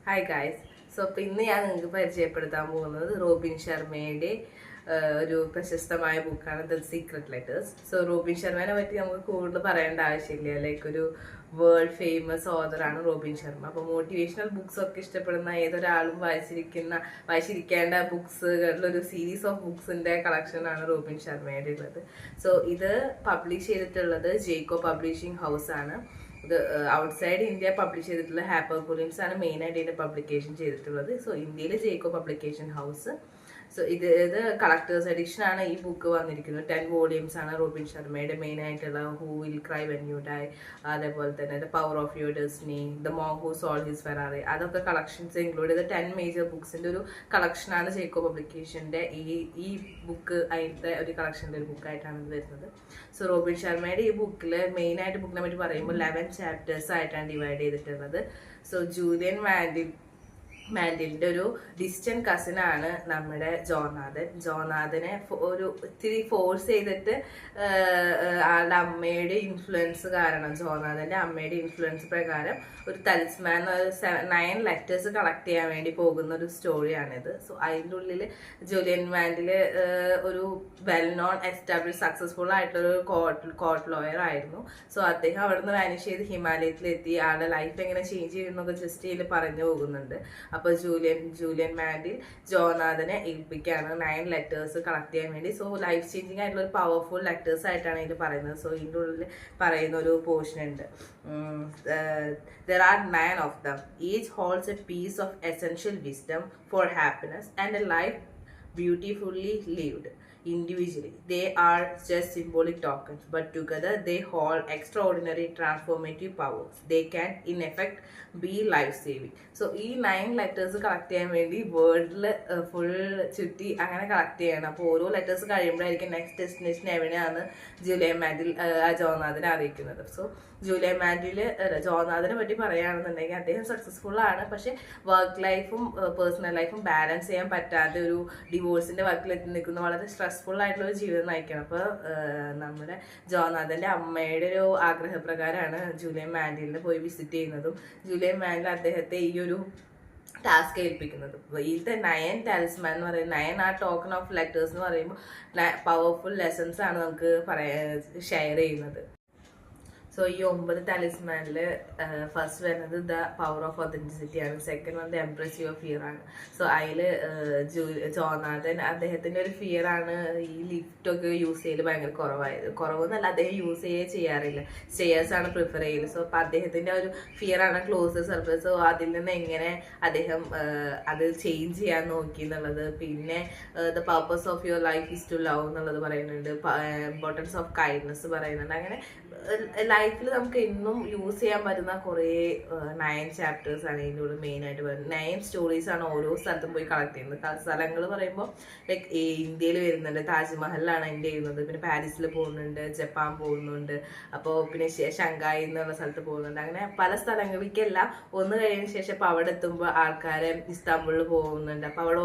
Hi guys. അപ്പോൾ ഇന്ന് ഞാൻ നിങ്ങൾക്ക് പരിചയപ്പെടുത്താൻ പോകുന്നത് റോബിൻ ശർമ്മയുടെ ഒരു പ്രശസ്തമായ ബുക്കാണ് the secret letters. So Robin ശർമ്മേനെ പറ്റി നമുക്ക് കൂടുതൽ പറയേണ്ട ആവശ്യമില്ല. ലൈക്ക് ഒരു വേൾഡ് ഫേമസ് ഓതറാണ് റോബിൻ ശർമ്മ. അപ്പോൾ മോട്ടിവേഷണൽ ബുക്സ് ഒക്കെ ഇഷ്ടപ്പെടുന്ന ഏതൊരാളും വായിച്ചിരിക്കേണ്ട ബുക്സുകളിലൊരു സീരീസ് ഓഫ് ബുക്സിന്റെ കളക്ഷനാണ് റോബിൻ ശർമ്മയുടെ ഉള്ളത്. സോ ഇത് പബ്ലിഷ് ചെയ്തിട്ടുള്ളത് ജേക്കോ പബ്ലിഷിംഗ് ഹൗസ് ആണ്. ഇത് ഔട്ട്സൈഡ് ഇന്ത്യ പബ്ലിഷ് ചെയ്തിട്ടുള്ള ഹാപ്പർ കുലിൻസ് ആണ് മെയിൻ ആയിട്ട് ഇതിന്റെ പബ്ലിക്കേഷൻ ചെയ്തിട്ടുള്ളത്. സോ ഇന്ത്യയിൽ ജേക്കോ പബ്ലിക്കേഷൻ ഹൗസ്. സോ ഇത് കളക്ടേഴ്സ് എഡിഷൻ ആണ് ഈ ബുക്ക് വന്നിരിക്കുന്നത്. 10 വോളിയൂംസ് ആണ് റോബിൻ ശർമ്മയുടെ മെയിൻ ആയിട്ടുള്ള who will cry when you dye, അതേപോലെ തന്നെ the power of your destiny, the monk who sold his Ferrari, അതൊക്കെ കളക്ഷൻസ് ഇൻക്ലൂഡ് ചെയ്ത് 10 മേജർ ബുക്സിന്റെ ഒരു കളക്ഷനാണ് ജേക്കോ പബ്ലിക്കേഷന്റെ ഈ ബുക്ക്. അതിന്റെ ഒരു കളക്ഷന്റെ ഒരു ബുക്കായിട്ടാണ് ഇത് വരുന്നത്. സോ റോബിൻ ശർമ്മയുടെ ഈ ബുക്കിൽ മെയിൻ ആയിട്ട് ബുക്കിനെ പറ്റി പറയുമ്പോൾ 11 ചാപ്റ്റേഴ്സ് ആയിട്ടാണ് ഡിവൈഡ് ചെയ്തിട്ടുള്ളത്. സോ ജൂലിയൻ മാൻഡിലിന്റെ ഒരു ഡിസ്റ്റന്റ് കസിൻ ആണ് നമ്മുടെ ജോനാഥനെ ഒരു ഇത്തിരി ഫോഴ്സ് ചെയ്തിട്ട് ആളുടെ അമ്മയുടെ ഇൻഫ്ലുവൻസ് കാരണം, ജോനാഥന്റെ അമ്മയുടെ ഇൻഫ്ലുവൻസ് പ്രകാരം ഒരു തലിസ്മാൻ 9 ലെറ്റേഴ്സ് കളക്ട് ചെയ്യാൻ വേണ്ടി പോകുന്ന ഒരു സ്റ്റോറിയാണിത്. സോ അതിൻ്റെ ഉള്ളിൽ ജൂലിയൻ മാൻഡില് ഒരു വെൽ നോൺ എസ്റ്റാബ്ലിഷ് സക്സസ്ഫുൾ ആയിട്ടുള്ള കോർട്ട് ലോയർ ആയിരുന്നു. സോ അദ്ദേഹം അവിടെ നിന്ന് വാനിഷ് ചെയ്ത് ഹിമാലയത്തിലെത്തി ആളുടെ ലൈഫ് എങ്ങനെ ചേഞ്ച് ചെയ്യുന്നൊക്കെ ജസ്റ്റ് ഇതിൽ പറഞ്ഞു പോകുന്നുണ്ട്. അപ്പൊ ജൂലിയൻ മാൻഡിൽ ജോനാഥനെ ഏൽപ്പിക്കുകയാണ് 9 ലെറ്റേഴ്സ് കളക്ട് ചെയ്യാൻ വേണ്ടി. സോ ലൈഫ് ചേഞ്ചിങ് ആയിട്ടുള്ള ഒരു പവർഫുൾ ലെറ്റേഴ്സ് ആയിട്ടാണ് ഇതിൽ പറയുന്നത്. സോ ഇതിൻ്റെ ഉള്ളിൽ പറയുന്ന ഒരു പോർഷൻ ഉണ്ട്. There are 9 of them. Each holds a piece of essential wisdom for happiness and a life beautifully lived. Individually, they are just symbolic tokens, but together they hold extraordinary transformative powers. They can, in effect, be life-saving. So, ഈ 9 letters collect ചെയ്യാൻ വേണ്ടി വേൾഡിൽ full ചുറ്റി അങ്ങനെ collect ചെയ്യണം. അപ്പോൾ ഓരോ letters കഴിയുമ്പോഴായിരിക്കും next destination എവിടെയാണ് ജൂലിയൻ മാൻഡിൽ ജോനാഥനെ അറിയിക്കുന്നത്. സോ ജൂലിയൻ മാൻഡിൽ ജോനാഥനെ പറ്റി പറയുകയാണെന്നുണ്ടെങ്കിൽ അദ്ദേഹം സക്സസ്ഫുൾ ആണ്, പക്ഷെ വർക്ക് ലൈഫും പേഴ്സണൽ ലൈഫും ബാലൻസ് ചെയ്യാൻ പറ്റാതെ ഒരു ഡിവോഴ്സിന്റെ വർക്കിൽ എത്തി നിൽക്കുന്ന വളരെ സ്ട്രെസ്ഫുൾ ആയിട്ടുള്ള ഒരു ജീവിതം നയിക്കണം. അപ്പോൾ നമ്മുടെ ജോനാഥന്റെ അമ്മയുടെ ഒരു ആഗ്രഹപ്രകാരമാണ് ജൂലിയൻ മാൻഡിലിനെ പോയി വിസിറ്റ് ചെയ്യുന്നതും ജൂലിയൻ മാൻഡിൽ അദ്ദേഹത്തെ ഈ ഒരു ടാസ്ക് ഏൽപ്പിക്കുന്നത്. ഇതിലത്തെ 9 ടാലിസ്മാൻ എന്ന് പറയുന്നത് 9 ആ ടോക്കൺ ഓഫ് ലെറ്റേഴ്സ് എന്ന് പറയുമ്പോൾ പവർഫുൾ ലെസൺസ് ആണ് നമുക്ക് ഷെയർ ചെയ്യുന്നത്. സോ ഈ 9 ടാലിസ്മാനിൽ ഫസ്റ്റ് വരുന്നത് ദ പവർ ഓഫ് ഒതന്റിസിറ്റി ആണ്. Second one the impressive of fear ആണ്. സോ അതിൽ ജോനാഥൻ അദ്ദേഹത്തിന്റെ ഒരു ഫിയർ ആണ് ഈ ലിഫ്റ്റൊക്കെ യൂസ് ചെയ്യൽ ഭയങ്കര കുറവെന്നല്ല, അദ്ദേഹം യൂസ് ചെയ്യാറില്ല, സ്റ്റെയർസ് ആണ് പ്രിഫർ ചെയ്യല്. സോ അപ്പൊ അദ്ദേഹത്തിന്റെ ഒരു ഫിയർ ആണ് ക്ലോസ് സർഫേസ്. സോ അതിൽ നിന്ന് എങ്ങനെ അദ്ദേഹം അത് ചേഞ്ച് ചെയ്യാൻ നോക്കി എന്നുള്ളത്. പിന്നെ the purpose of your life is to love എന്നുള്ളത് പറയുന്നുണ്ട്. ഇമ്പോർട്ടൻസ് ഓഫ് കൈൻഡ്നെസ് പറയുന്നുണ്ട്. അങ്ങനെ ലൈഫിൽ നമുക്ക് എന്നും യൂസ് ചെയ്യാൻ പറ്റുന്ന കുറേ 9 ചാപ്റ്റേഴ്സ് ആണ് ഇതിലൂടെ മെയിൻ ആയിട്ട് പറയുന്നത്. 9 സ്റ്റോറീസ് ആണ് ഓരോ സ്ഥലത്തും പോയി കളക്ട് ചെയ്യുന്നത്. സ്ഥലങ്ങൾ പറയുമ്പോൾ ലൈക്ക് ഇന്ത്യയിൽ വരുന്നുണ്ട്, താജ്മഹലിലാണ് എൻ്റെ ചെയ്യുന്നത്, പിന്നെ പാരീസിൽ പോകുന്നുണ്ട്, ജപ്പാൻ പോകുന്നുണ്ട്, അപ്പോൾ പിന്നെ ഷങ്കായി എന്നുള്ള സ്ഥലത്ത് പോകുന്നുണ്ട്. അങ്ങനെ പല സ്ഥലങ്ങളിലേക്കെല്ലാം ഒന്ന് കഴിഞ്ഞ ശേഷം അപ്പോൾ അവിടെ എത്തുമ്പോൾ ആൾക്കാരെ ഇസ്താംബുളിൽ പോകുന്നുണ്ട്. അപ്പോൾ അവിടെ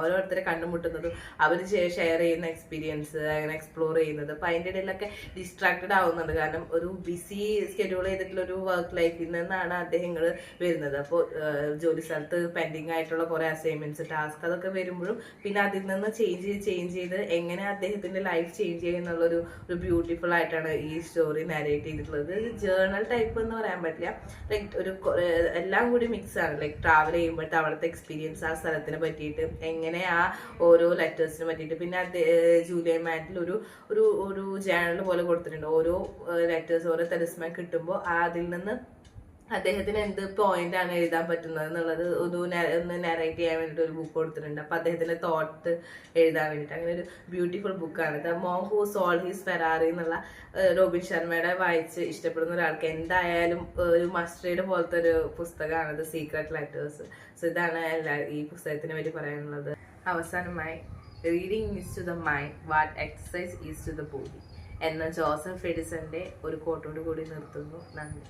ഓരോരുത്തരെ കണ്ടുമുട്ടുന്നതും അവർ ഷെയർ ചെയ്യുന്ന എക്സ്പീരിയൻസ്, അങ്ങനെ എക്സ്പ്ലോർ ചെയ്യുന്നത്. അപ്പോൾ അതിൻ്റെ ഇടയിലൊക്കെ ഡിസ്ട്രാക്റ്റഡ് ആവുന്നുണ്ട്. കാരണം ഒരു ബിസി സ്കെഡ്യൂൾ ചെയ്തിട്ടുള്ള ഒരു വർക്ക് ലൈഫിൽ നിന്നാണ് അദ്ദേഹങ്ങൾ വരുന്നത്. അപ്പോൾ ജോലി സ്ഥലത്ത് പെൻഡിങ് ആയിട്ടുള്ള കുറെ അസൈൻമെന്റ്സ്, ടാസ്ക് അതൊക്കെ വരുമ്പോഴും പിന്നെ അതിൽ നിന്ന് ചേഞ്ച് ചെയ്ത് എങ്ങനെ അദ്ദേഹത്തിന്റെ ലൈഫ് ചേഞ്ച് ചെയ്യുന്നുള്ളൊരു ബ്യൂട്ടിഫുൾ ആയിട്ടാണ് ഈ സ്റ്റോറി നാരേറ്റ് ചെയ്തിട്ടുള്ളത്. ജേർണൽ ടൈപ്പ് എന്ന് പറയാൻ പറ്റില്ല, ലൈക്ക് ഒരു എല്ലാം കൂടി മിക്സ് ആണ്. ലൈക്ക് ട്രാവൽ ചെയ്യുമ്പോഴത്തെ അവിടുത്തെ എക്സ്പീരിയൻസ്, ആ സ്ഥലത്തിനെ പറ്റിയിട്ട്, എങ്ങനെ ആ ഓരോ ലെറ്റേഴ്സിനെ പറ്റിയിട്ട്, പിന്നെ ജൂലിയൻ മാൻഡിൽ ഒരു ജേണൽ പോലെ കൊടുത്തിട്ടുണ്ട്. ഓരോ ലെറ്റേഴ്സ്, ഓരോ തലിസ്മാൻ കിട്ടുമ്പോൾ അതിൽ നിന്ന് അദ്ദേഹത്തിന് എന്ത് പോയിന്റ് ആണ് എഴുതാൻ പറ്റുന്നത് എന്നുള്ളത് ഒന്ന് നറേറ്റ് ചെയ്യാൻ വേണ്ടിയിട്ട് ഒരു ബുക്ക് കൊടുത്തിട്ടുണ്ട്. അപ്പൊ അദ്ദേഹത്തിന്റെ തോട്ട് എഴുതാൻ വേണ്ടിയിട്ട്. അങ്ങനെ ഒരു ബ്യൂട്ടിഫുൾ ബുക്കാണ് the monk who sold his Ferrari എന്നുള്ള റോബിൻ ശർമ്മയുടെ വായിച്ച് ഇഷ്ടപ്പെടുന്ന ഒരാൾക്ക് എന്തായാലും ഒരു മസ്റ്റ് റീഡ് പോലത്തെ ഒരു പുസ്തകമാണ് ദ സീക്രട്ട് ലെറ്റേഴ്സ്. സോ ഇതാണ് ഈ പുസ്തകത്തിനെ പറ്റി പറയാനുള്ളത്. അവസാനമായി, reading is to the mind what exercise is to the body എന്ന ജോസഫ് എഡിസന്റെ ഒരു കോട്ടോട് കൂടി നിർത്തുന്നു. നന്ദി.